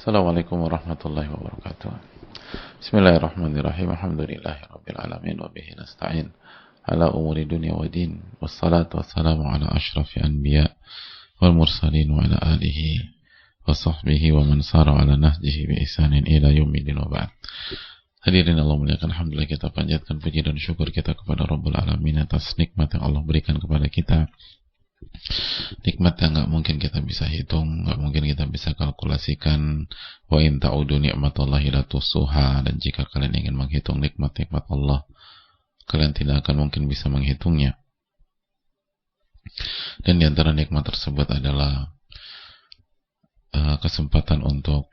Assalamualaikum warahmatullahi wabarakatuh. Bismillahirrahmanirrahim. Alhamdulillahirabbil alamin wa bihi nasta'in ala umuri dunya wa din. Wassalatu wassalamu ala asyrafil anbiya wal mursalin wa ala alihi wa sahbihi wa man sara ala nahjihi bi ihsanin ila yaumil wa ba'd. Hadirin Allah muliakan, alhamdulillah kita panjatkan puji dan syukur kita kepada Rabbul Alamin atas nikmat yang Allah berikan kepada kita. Nikmat yang gak mungkin kita bisa hitung, gak mungkin kita bisa kalkulasikan. Wa in ta'udu ni'matallahi la tuhsuha. Dan jika kalian ingin menghitung nikmat-nikmat Allah, kalian tidak akan mungkin bisa menghitungnya. Dan di antara nikmat tersebut adalah kesempatan untuk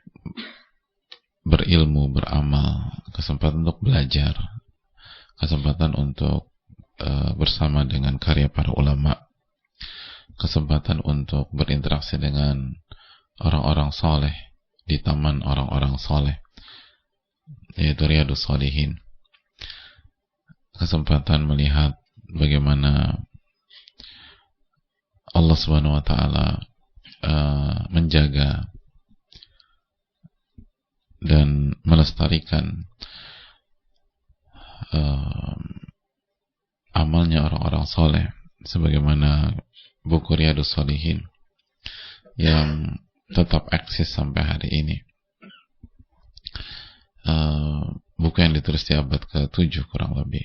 berilmu, beramal, kesempatan untuk belajar, kesempatan untuk bersama dengan karya para ulama, kesempatan untuk berinteraksi dengan orang-orang soleh di taman orang-orang soleh, yaitu Riyadhus Shalihin. Kesempatan melihat bagaimana Allah Subhanahu wa Ta'ala menjaga dan melestarikan amalnya orang-orang soleh, sebagaimana buku Riyadhus Shalihin yang tetap eksis sampai hari ini. Buku yang ditulis di abad ke-7 kurang lebih.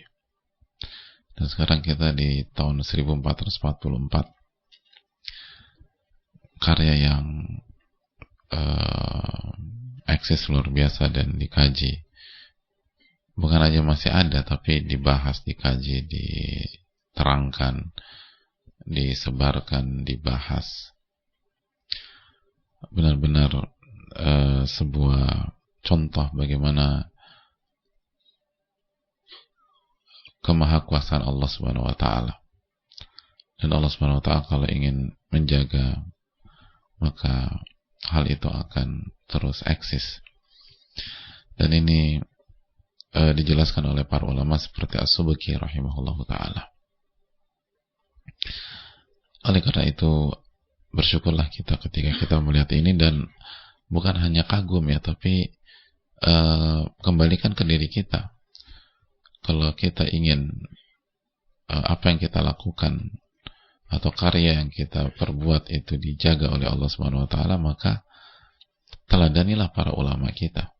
Dan sekarang kita di tahun 1444. Karya yang eksis luar biasa dan dikaji. Bukan aja masih ada, tapi dibahas, dikaji, diterangkan, disebarkan, dibahas. Benar-benar sebuah contoh bagaimana kemahakuasaan Allah Subhanahu wa Ta'ala. Dan Allah Subhanahu wa Ta'ala kalau ingin menjaga, maka hal itu akan terus eksis. Dan ini dijelaskan oleh para ulama seperti As-Subki rahimahullahu ta'ala. Oleh karena itu, bersyukurlah kita ketika kita melihat ini, dan bukan hanya kagum ya, tapi kembalikan ke diri kita. Kalau kita ingin apa yang kita lakukan atau karya yang kita perbuat itu dijaga oleh Allah Subhanahu wa Ta'ala, maka teladanilah para ulama kita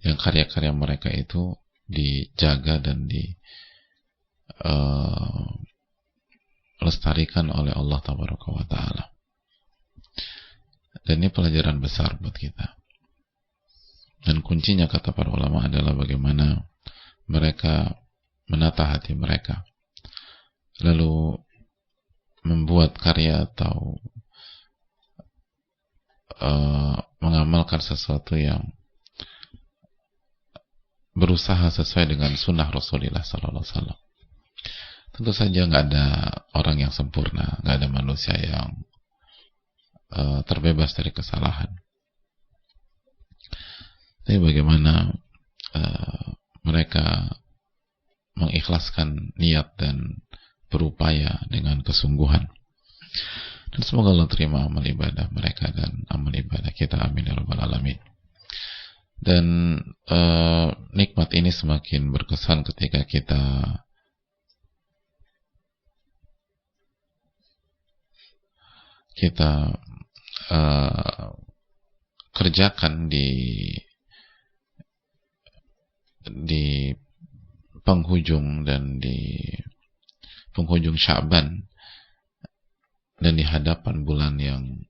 yang karya-karya mereka itu dijaga dan dilestarikan oleh Allah Tabaraka wa Ta'ala. Dan ini pelajaran besar buat kita. Dan kuncinya, kata para ulama, adalah bagaimana mereka menata hati mereka, lalu membuat karya atau mengamalkan sesuatu yang berusaha sesuai dengan sunnah Rasulullah Sallallahu Alaihi Wasallam. Tentu saja nggak ada orang yang sempurna, nggak ada manusia yang terbebas dari kesalahan. Tapi bagaimana mereka mengikhlaskan niat dan berupaya dengan kesungguhan. Dan semoga Allah terima amal ibadah mereka dan amal ibadah kita, amin ya rabbal alamin. Dan nikmat ini semakin berkesan ketika kita kerjakan di penghujung dan di penghujung Sya'ban, dan di hadapan bulan yang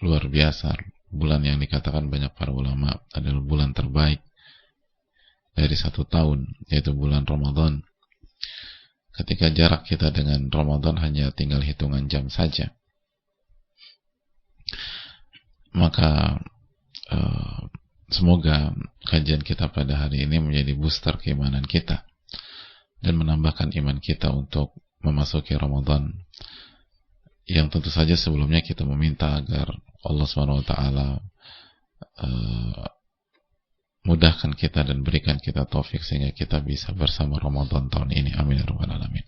luar biasa, bulan yang dikatakan banyak para ulama adalah bulan terbaik dari satu tahun, yaitu bulan Ramadan. Ketika jarak kita dengan Ramadan hanya tinggal hitungan jam saja, maka semoga kajian kita pada hari ini menjadi booster keimanan kita dan menambahkan iman kita untuk memasuki Ramadan, yang tentu saja sebelumnya kita meminta agar Allah Subhanahu wa Ta'ala mudahkan kita dan berikan kita taufik sehingga kita bisa bersama Ramadan tahun ini, amin ya rabbal alamin.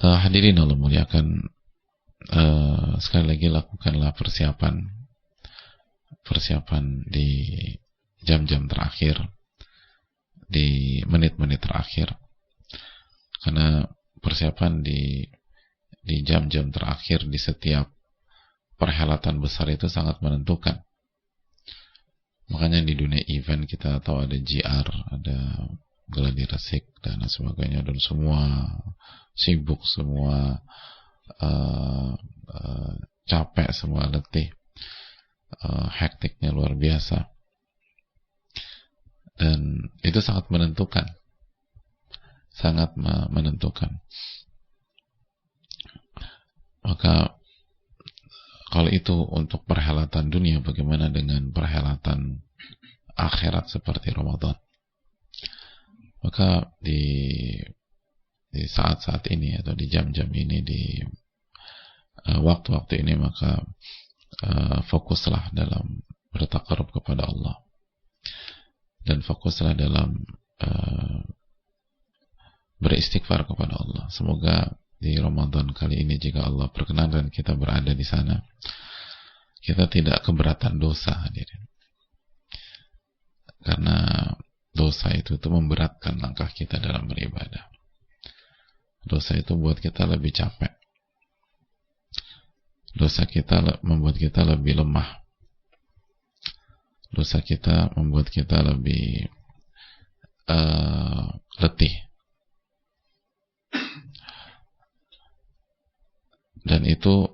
Hadirin Allah muliakan, sekali lagi lakukanlah persiapan persiapan di jam-jam terakhir, di menit-menit terakhir, karena persiapan di jam-jam terakhir di setiap perhelatan besar itu sangat menentukan. Makanya di dunia event kita tahu ada GR, ada gladi resik dan sebagainya, dan semua sibuk, semua capek, semua letih, hektiknya luar biasa, dan itu sangat menentukan, sangat menentukan. Maka kalau itu untuk perhelatan dunia, bagaimana dengan perhelatan akhirat seperti Ramadan? Maka di saat-saat ini atau di jam-jam ini, di waktu-waktu ini, maka fokuslah dalam bertakarub kepada Allah, dan fokuslah dalam beristighfar kepada Allah. Semoga di Ramadan kali ini, jika Allah perkenankan kita berada di sana, kita tidak keberatan dosa, hadirin. Karena dosa itu memberatkan langkah kita dalam beribadah. Dosa itu buat kita lebih capek. Dosa kita membuat kita lebih lemah. Dosa kita membuat kita lebih letih. Dan itu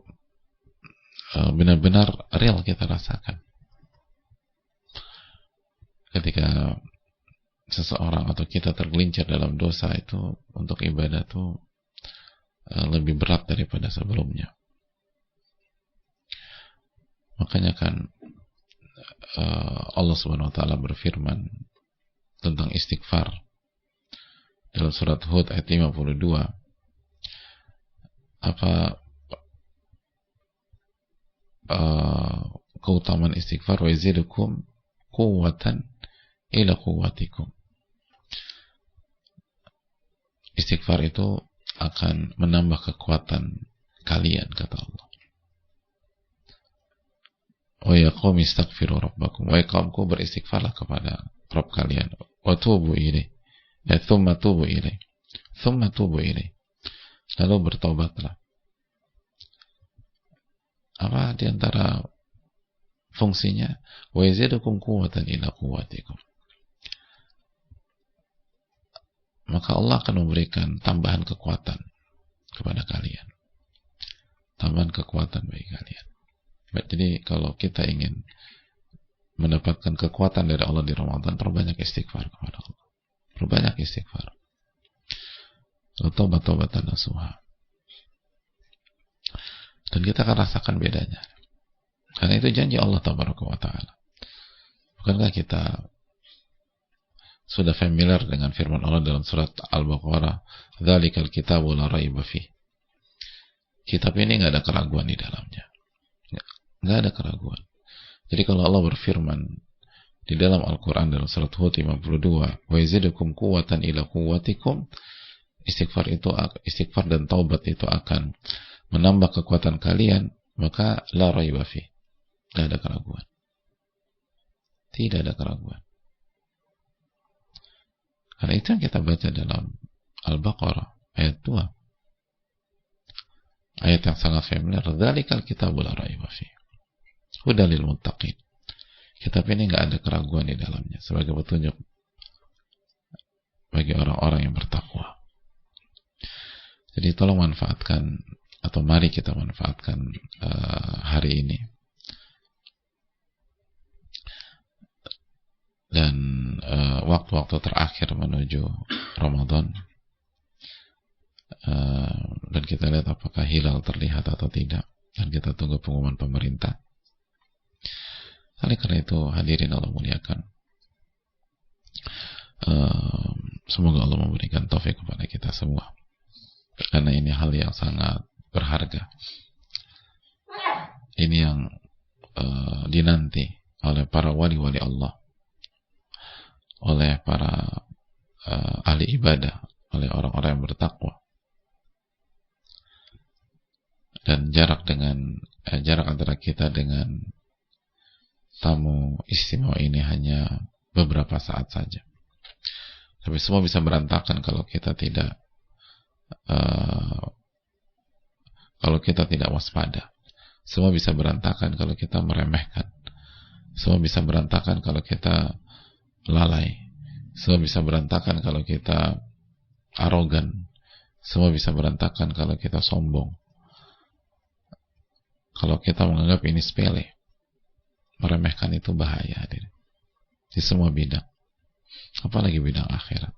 benar-benar real kita rasakan. Ketika seseorang atau kita tergelincir dalam dosa, itu untuk ibadah itu lebih berat daripada sebelumnya. Makanya kan Allah Subhanahu wa taala berfirman tentang istighfar dalam surat Hud ayat 52. Apa keutamaan istighfar? Wa yazidukum quwwatan ila quwwatikum. Istighfar itu akan menambah kekuatan kalian, kata Allah. Wa ya qaumi istaghfiru rabbakum, wa qaumku beristighfarlah kepada Rabb kalian, wa tubu ilaih, ya thumma tubu ilaih, lalu bertobatlah. Apa diantara fungsinya? Wa yazidukum quwwatan ila quwwatikum. Maka Allah akan memberikan tambahan kekuatan kepada kalian, tambahan kekuatan bagi kalian. Jadi kalau kita ingin mendapatkan kekuatan dari Allah di Ramadan, perbanyak istighfar kepada Allah, perbanyak istighfar, taubat-taubatan nasuha, dan kita akan rasakan bedanya. Karena itu janji Allah Tabaraka wa Ta'ala. Bukankah kita sudah familiar dengan firman Allah dalam surat Al-Baqarah, "Dzalikal kitabu la raiba fih." Kitab ini nggak ada keraguan di dalamnya. Nggak ada keraguan. Jadi kalau Allah berfirman di dalam Al-Quran dalam surat Hud 52, "Wa yazidukum quwwatan ila quwwatikum," istighfar dan taubat itu akan menambah kekuatan kalian, maka la raiba fih. Nggak ada keraguan. Tidak ada keraguan. Karena itu yang kita baca dalam Al-Baqarah ayat 2. Ayat yang sangat familiar. Dzalikal kitabu la raiba fih. Hudal lil muttaqin. Kitab ini nggak ada keraguan di dalamnya, sebagai petunjuk bagi orang-orang yang bertakwa. Jadi tolong manfaatkan, atau mari kita manfaatkan hari ini, dan waktu-waktu terakhir menuju Ramadan, dan kita lihat apakah hilal terlihat atau tidak, dan kita tunggu pengumuman pemerintah. Oleh karena itu, hadirin Allah muliakan, semoga Allah memberikan taufik kepada kita semua, karena ini hal yang sangat berharga. Ini yang dinanti oleh para wali-wali Allah, oleh para ahli ibadah, oleh orang-orang yang bertakwa. Dan jarak antara kita dengan tamu istimewa ini hanya beberapa saat saja. Tapi semua bisa berantakan kalau kita tidak waspada. Semua bisa berantakan kalau kita meremehkan. Semua bisa berantakan kalau kita lalai. Semua bisa berantakan kalau kita arogan. Semua bisa berantakan kalau kita sombong. Kalau kita menganggap ini sepele. Meremehkan itu bahaya. Di semua bidang. Apalagi bidang akhirat.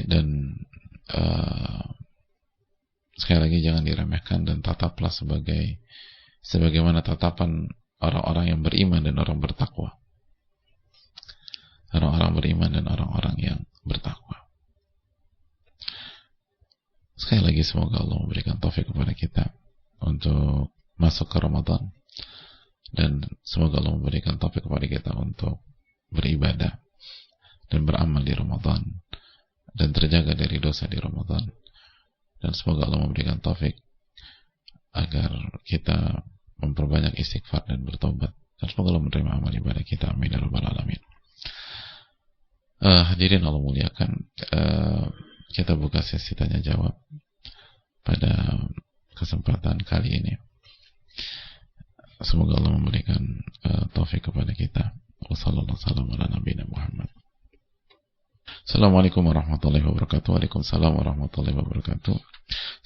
Dan sekali lagi jangan diremehkan dan tataplah sebagaimana tatapan orang-orang yang beriman dan orang bertakwa. Orang-orang beriman dan orang-orang yang bertakwa. Sekali lagi semoga Allah memberikan taufik kepada kita untuk masuk ke Ramadan, dan semoga Allah memberikan taufik kepada kita untuk beribadah dan beramal di Ramadan dan terjaga dari dosa di Ramadan. Dan semoga Allah memberikan taufik agar kita memperbanyak istighfar dan bertobat, dan semoga Allah menerima amal ibadah kita. Amin ya rabbal alamin. Hadirin Allah muliakan, kita buka sesi tanya jawab pada kesempatan kali ini. Semoga Allah memberikan taufik kepada kita. Wassalamualaikum warahmatullahi wabarakatuh. Assalamualaikum warahmatullahi wabarakatuh. Waalaikumsalam warahmatullahi wabarakatuh.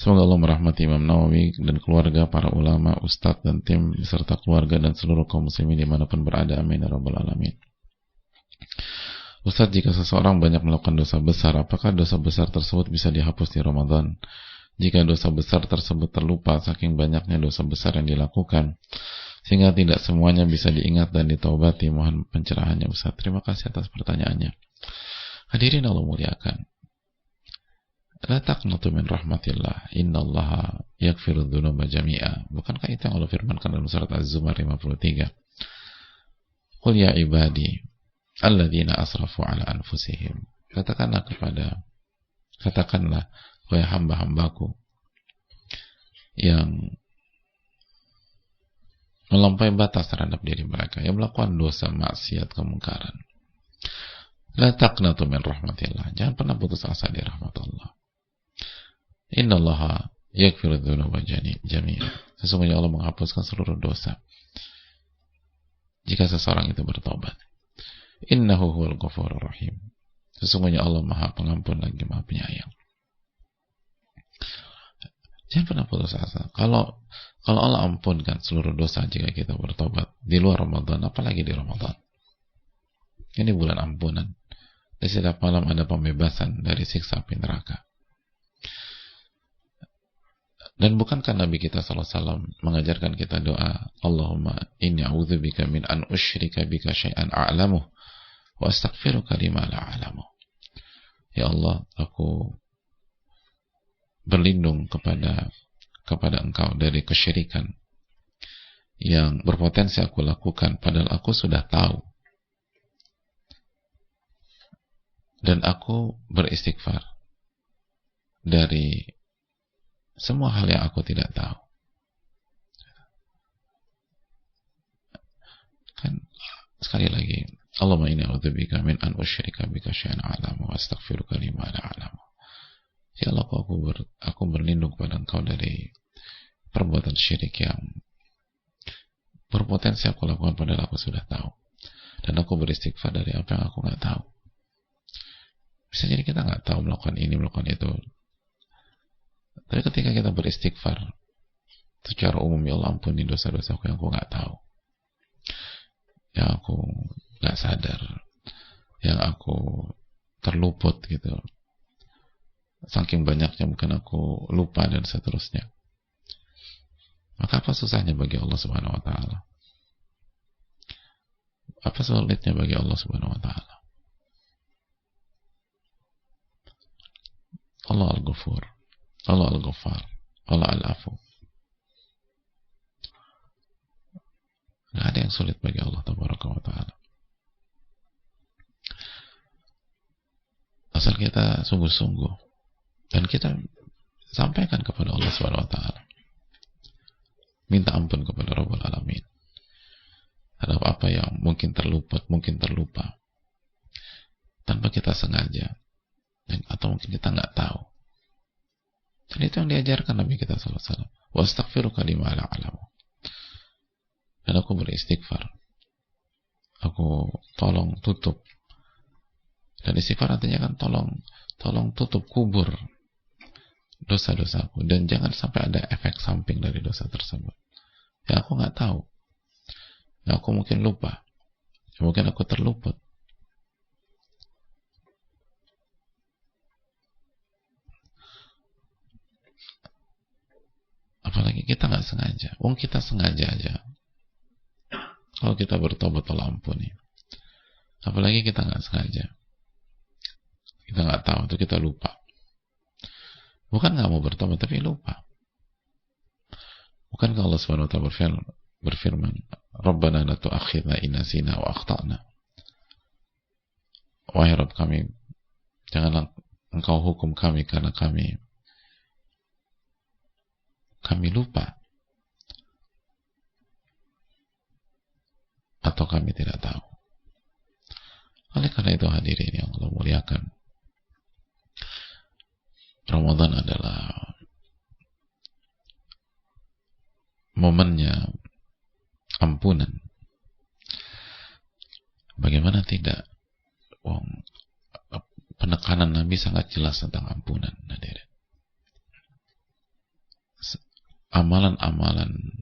Semoga Allah merahmati Imam Nawawi dan keluarga, para ulama, ustadz dan tim beserta keluarga dan seluruh kaum muslimin dimanapun berada. Amin ya rabbal alamin. Ustadz, jika seseorang banyak melakukan dosa besar, apakah dosa besar tersebut bisa dihapus di Ramadan? Jika dosa besar tersebut terlupa saking banyaknya dosa besar yang dilakukan, sehingga tidak semuanya bisa diingat dan ditaubati, mohon pencerahannya Ustadz. Terima kasih atas pertanyaannya. Hadirin Allah muliakan, la taqnatu min rahmatillah, innallaha yaghfiru dzunuba jami'a. Bukankah itu yang Allah firmankan dalam surat Az-Zumar 53? Qul ya ibadi alladzina asrafu ala anfusihim. Katakanlah wahai hamba-hambaku yang melampaui batas terhadap diri mereka, yang melakukan dosa, maksiat, kemungkaran. La taqnatu min rahmatillah. Jangan pernah putus asa di rahmat Allah. Innallaha yaghfiru dzunuba jami'a. Sesungguhnya Allah menghapuskan seluruh dosa jika seseorang itu bertobat. Innahu huwal ghafurur rahim. Sesungguhnya Allah Maha Pengampun lagi Maha Penyayang. Jangan pernah putus asa. Kalau Allah ampunkan seluruh dosa jika kita bertobat di luar Ramadan, apalagi di Ramadan. Ini bulan ampunan. Di setiap malam ada pembebasan dari siksa api neraka. Dan bukankah Nabi kita SAW mengajarkan kita doa, Allahumma inni a'udzubika min an usyrika bika syai'an a'lamuh wa astaghfiruka lima la a'lamuh. Ya Allah, aku berlindung kepada Engkau dari kesyirikan yang berpotensi aku lakukan padahal aku sudah tahu. Dan aku beristighfar dari semua hal yang aku tidak tahu. Kan sekali lagi, Allahumma inni a'udzubika min an usyrika bika syai'an a'lamu wa astaghfiruka lima la a'lamu. Ya Allah, aku berlindung kepada Engkau dari perbuatan syirik yang berpotensi aku lakukan padahal aku sudah tahu. Dan aku beristighfar dari apa yang aku nggak tahu. Bisa jadi kita nggak tahu melakukan ini, melakukan itu. Tapi ketika kita beristighfar secara umum, ya Allah ampuni dosa-dosaku yang aku nggak tahu, yang aku nggak sadar, yang aku terluput gitu. Saking banyaknya mungkin aku lupa dan seterusnya. Maka apa susahnya bagi Allah Subhanahu Wa Taala? Apa sulitnya bagi Allah Subhanahu Wa Taala? Allah Al-Ghafur, Allah Al-Ghaffar, Allah Al-Afu. Nggak ada yang sulit bagi Allah Tabaraka wa Ta'ala. Asal kita sungguh-sungguh dan kita sampaikan kepada Allah Subhanahu wa Ta'ala. minta ampun kepada Rabbul Alamin terhadap apa yang mungkin terlupa tanpa kita sengaja, atau mungkin kita nggak tahu. Dan itu yang diajarkan Nabi kita SAW. Wastaghfiruka lima la a'lamu. Dan aku beristighfar, aku tolong tutup. Dan istighfar artinya kan tolong tutup, kubur dosa-dosaku, dan jangan sampai ada efek samping dari dosa tersebut yang aku nggak tahu, yang aku mungkin lupa, yang mungkin aku terluput. Apalagi kita nggak sengaja. Kita sengaja aja, kalau kita bertobat Allah ampuni. Apalagi kita nggak sengaja, kita nggak tahu, itu kita lupa. Bukan nggak mau bertobat, tapi lupa. Bukankah Allah Subhanahu wa Ta'ala berfirman, Rabbana la tu'akhidna in nasina wa akhtana. Wahai Rabb kami, janganlah engkau hukum kami karena kami lupa atau kami tidak tahu. Oleh karena itu hadirin yang Allah muliakan, Ramadan adalah momennya ampunan. Bagaimana tidak? Penekanan Nabi sangat jelas tentang ampunan. Amalan-amalan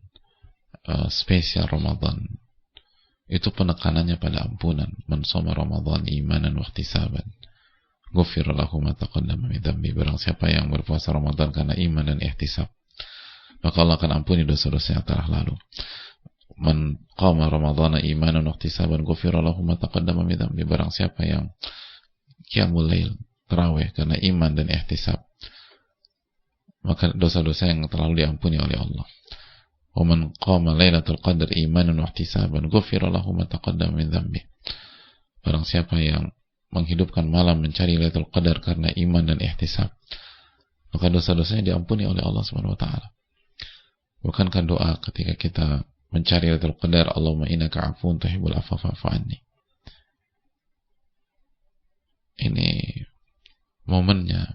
spesial Ramadan itu penekanannya pada ampunan. Man shoma Ramadan imanan wa ihtisaban ghufira lahu ma taqaddama min dhanbi. Barang siapa yang berpuasa Ramadan karena iman dan ihtisab, maka Allah akan ampuni dosa-dosa yang telah lalu. Man qama Ramadhana imanan wa ihtisaban ghufira lahu ma taqaddama min dhanbi. Barang siapa yang qiyamul lail, tarawih karena iman dan ihtisab, maka dosa-dosa yang terlalu diampuni oleh Allah. Wa man qama lailatul qadar imanan wa ihtisaban ghufira lahu ma taqaddama min dhanbi. Barang siapa yang menghidupkan malam mencari Lailatul Qadar karena iman dan ihtisab, maka dosa-dosanya diampuni oleh Allah Subhanahu wa Ta'ala. Bukankah doa ketika kita mencari Lailatul Qadar, Allahumma innaka afuwun tuhibbul afwa fa'fu anni? Ini momennya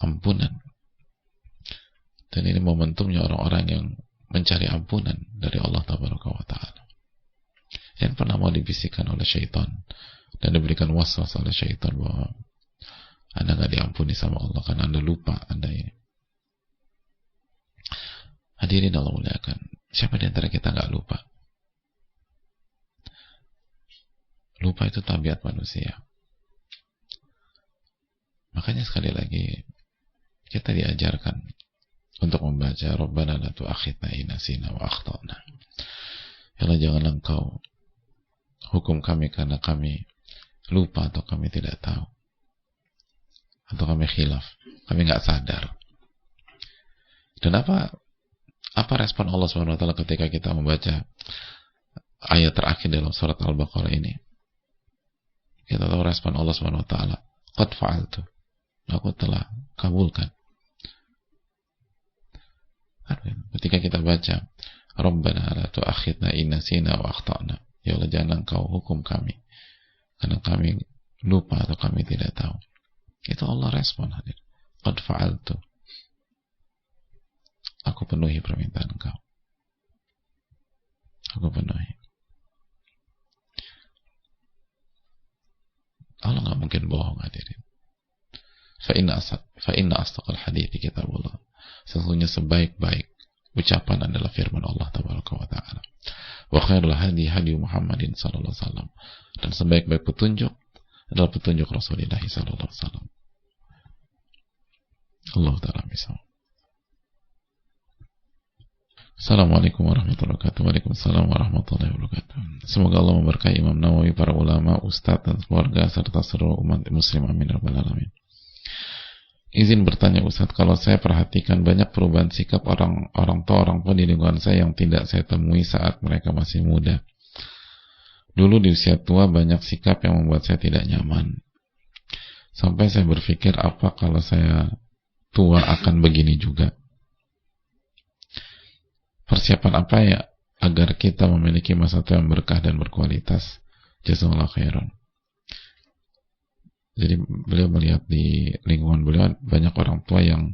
ampunan, dan ini momentumnya orang-orang yang mencari ampunan dari Allah Tabaraka wa Ta'ala, yang pernah mau dibisikkan oleh syaitan dan diberikan waswas oleh syaitan bahwa Anda nggak diampuni sama Allah karena Anda lupa, Anda ini. Hadirin Allah muliakan, siapa di antara kita nggak lupa? Lupa itu tabiat manusia. Makanya sekali lagi kita diajarkan untuk membaca Rabbana la tu'akhidna in nasina wa akhtana. Ya Allah, janganlah engkau hukum kami karena kami lupa atau kami tidak tahu, atau kami khilaf, kami nggak sadar. Dan apa respon Allah Subhanahu wa Ta'ala ketika kita membaca ayat terakhir dalam surat Al-Baqarah ini? Kita tahu respon Allah Subhanahu wa Ta'ala, qad fa'altu, aku telah kabulkan. Ketika kita baca Rabbana la tu'akhidna in nasina wa akhtana, ya Allah jangan engkau hukum kami karena kami lupa atau kami tidak tahu. Itu Allah respon, hadir. Qad fa'altu, aku penuhi permintaan engkau, aku penuhi. Allah nggak mungkin bohong, hadirin. Fa inna asdaqal hadithi kitabullah. Sesungguhnya sebaik-baik ucapan adalah firman Allah Tabaraka wa Ta'ala. Wa khairul hadi hadi Muhammadin sallallahu alaihi wasallam. Dan sebaik-baik petunjuk adalah petunjuk Rasulullah sallallahu alaihi wasallam. Allah Ta'ala misal. Assalamualaikum warahmatullahi wabarakatuh. Waalaikumsalam warahmatullahi wabarakatuh. Semoga Allah memberkahi Imam Nawawi, para ulama, ustadz dan keluarga serta seluruh umat muslim, amin rabbal alamin. Izin bertanya Ustadz, kalau saya perhatikan banyak perubahan sikap orang tua di lingkungan saya yang tidak saya temui saat mereka masih muda. Dulu di usia tua banyak sikap yang membuat saya tidak nyaman. Sampai saya berpikir, apa kalau saya tua akan begini juga? Persiapan apa ya agar kita memiliki masa tua yang berkah dan berkualitas? Jazakallahu khairan. Jadi beliau melihat di lingkungan beliau banyak orang tua yang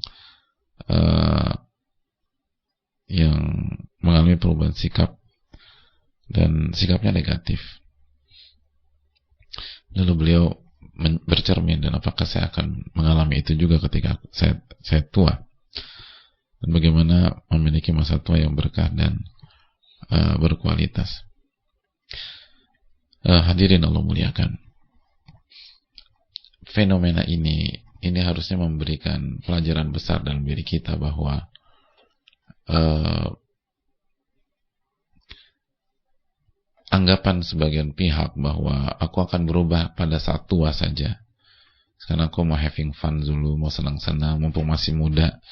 mengalami perubahan sikap dan sikapnya negatif. Lalu beliau bercermin, dan apakah saya akan mengalami itu juga ketika saya tua, dan bagaimana memiliki masa tua yang berkah dan berkualitas. Hadirin Allah muliakan, fenomena ini harusnya memberikan pelajaran besar dalam diri kita bahwa anggapan sebagian pihak bahwa aku akan berubah pada saat tua saja, karena aku mau having fun dulu, mau senang-senang, mumpung masih muda,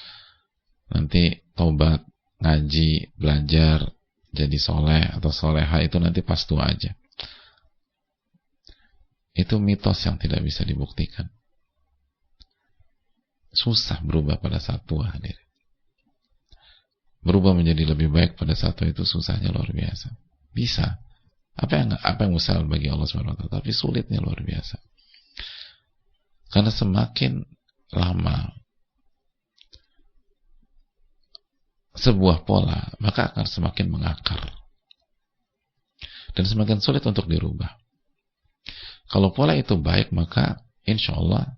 nanti tobat, ngaji, belajar, jadi soleh atau soleha itu nanti pas tua aja. Itu mitos yang tidak bisa dibuktikan. Susah berubah pada saat tua, hadir. Berubah menjadi lebih baik pada saat tua itu susahnya luar biasa. Bisa. Apa yang mustahil bagi Allah SWT, tapi sulitnya luar biasa. Karena semakin lama sebuah pola, maka akan semakin mengakar dan semakin sulit untuk dirubah. Kalau pola itu baik, maka insya Allah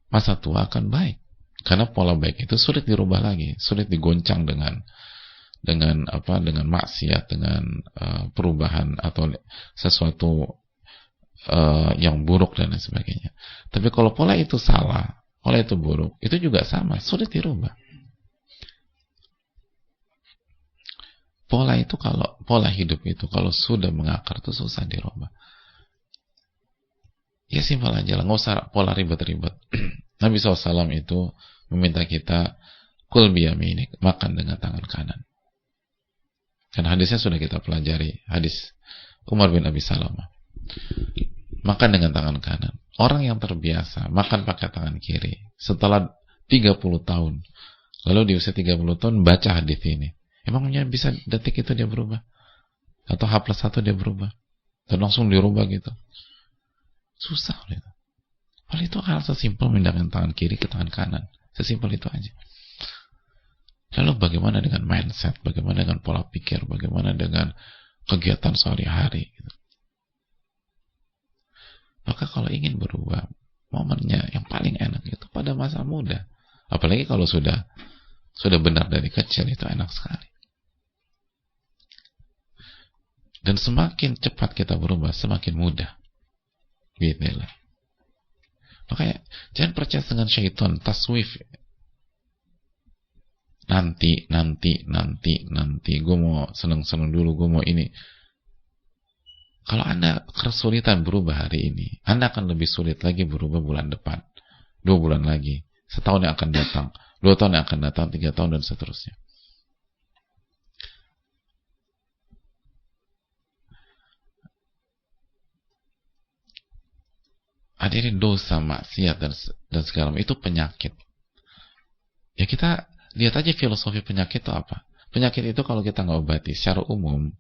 masa tua akan baik. Karena pola baik itu sulit dirubah lagi, sulit digoncang dengan maksiat, dengan perubahan atau sesuatu yang buruk dan lain sebagainya. Tapi kalau pola itu salah, pola itu buruk, itu juga sama, sulit dirubah. Pola hidup itu kalau sudah mengakar itu susah dirubah. Ya simpel aja lah, nggak usah pola ribet-ribet. Nabi SAW itu meminta kita kul biyaminik, makan dengan tangan kanan. Dan hadisnya sudah kita pelajari, hadis Umar bin Abi Salamah. Makan dengan tangan kanan. Orang yang terbiasa makan pakai tangan kiri, setelah 30 tahun, lalu di usia 30 tahun baca hadis ini, emangnya bisa detik itu dia berubah? Atau H+1 dia berubah? Dan langsung dirubah gitu? Susah gitu. Padahal itu hal sesimpel memindahkan tangan kiri ke tangan kanan. Sesimpel itu aja. Lalu bagaimana dengan mindset? Bagaimana dengan pola pikir? Bagaimana dengan kegiatan sehari-hari? Gitu. Maka kalau ingin berubah, momennya yang paling enak itu pada masa muda. Apalagi kalau sudah benar dari kecil, itu enak sekali. Dan semakin cepat kita berubah, semakin mudah. Bismillah. Makanya jangan percaya dengan syaitan, taswif. Nanti, gue mau senang-senang dulu, gue mau ini. Kalau Anda kesulitan berubah hari ini, Anda akan lebih sulit lagi berubah bulan depan, 2 bulan lagi, setahun yang akan datang, 2 tahun yang akan datang, 3 tahun, dan seterusnya. Hadirin, dosa, maksiat, dan segala macam itu penyakit. Ya kita lihat aja filosofi penyakit itu apa. Penyakit itu kalau kita nggak obati secara umum,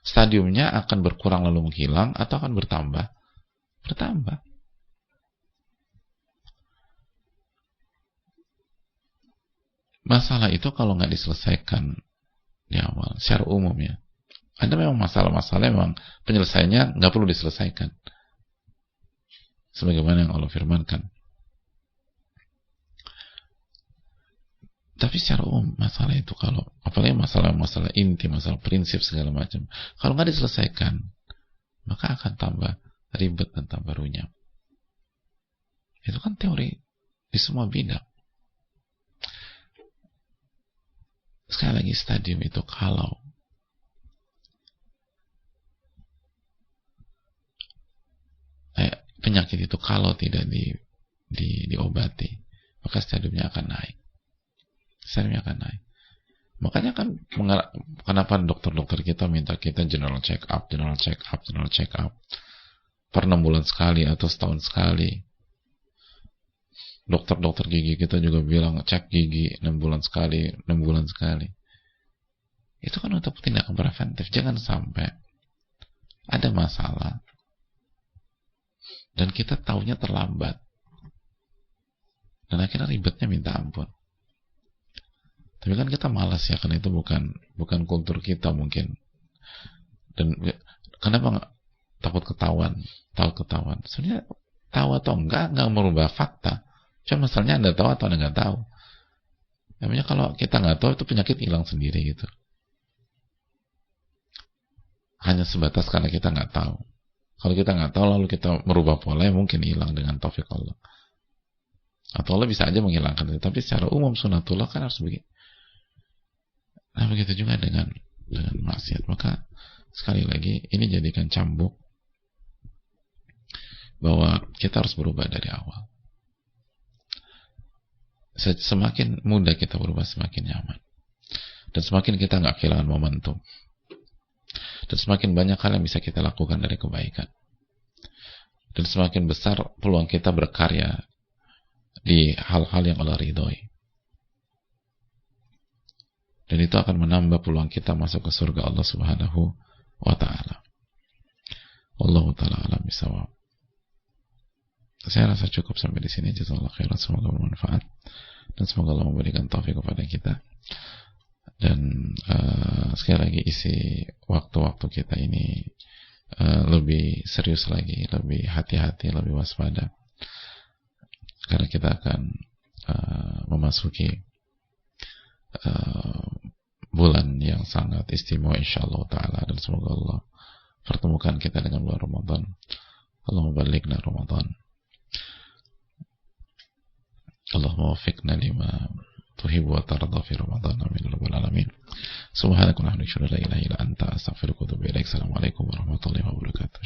stadiumnya akan berkurang lalu menghilang atau akan bertambah. Masalah itu kalau nggak diselesaikan di awal, secara umum ya, ada memang masalah-masalah memang penyelesaiannya nggak perlu diselesaikan. Sebagaimana yang Allah firmankan. Tapi secara umum masalah itu kalau, apalagi masalah inti, masalah prinsip segala macam, kalau nggak diselesaikan, maka akan tambah ribet dan tambah runyam. Itu kan teori di semua bidang. Sekali lagi, stadium itu kalau penyakit itu kalau tidak diobati, maka stadiumnya akan naik. Makanya kan kenapa dokter-dokter kita minta kita general check up per 6 bulan sekali atau setahun sekali. dokter-dokter gigi kita juga bilang cek gigi 6 bulan sekali, 6 bulan sekali. Itu kan untuk tindakan preventif. Jangan sampai ada masalah dan kita taunya terlambat dan akhirnya ribetnya minta ampun. Tapi kan kita malas ya, karena itu bukan kultur kita mungkin. Dan kenapa nggak takut ketahuan? Sebenarnya tahu atau enggak merubah fakta. Cuma masalahnya Anda tahu atau Anda nggak tahu. Namanya kalau kita nggak tahu, itu penyakit hilang sendiri gitu. Hanya sebatas karena kita nggak tahu. Kalau kita nggak tahu lalu kita merubah pola, ya mungkin hilang dengan taufik Allah. Atau Allah bisa aja menghilangkan itu. Tapi secara umum sunatullah kan harus begitu. Nah begitu juga dengan maksiat. Maka sekali lagi ini jadikan cambuk bahwa kita harus berubah dari awal. Semakin mudah kita berubah, semakin nyaman. Dan semakin kita nggak kehilangan momentum. Dan semakin banyak hal yang bisa kita lakukan dari kebaikan. Dan semakin besar peluang kita berkarya di hal-hal yang Allah ridhoi. Dan itu akan menambah peluang kita masuk ke surga Allah Subhanahu wa ta'ala. Wallahu ta'ala alam bisawab. Saya rasa cukup sampai di sini. Jazakallahu khairan, semoga bermanfaat dan semoga Allah memberikan taufik kepada kita. Dan sekali lagi isi waktu-waktu kita ini lebih serius lagi, lebih hati-hati, lebih waspada, karena kita akan memasuki bulan yang sangat istimewa insyaallah ta'ala. Dan semoga Allah pertemukan kita dengan bulan Ramadan. Allahumma ballighna Ramadan. Allahumma waffiqna lima tuhibbu wa tarda fi Ramadan. Amin ya rabbal alamin. Subhanaka wa bihamdika la ilaha illa anta astaghfiruka wa atubu ilaik. Assalamualaikum warahmatullahi wabarakatuh.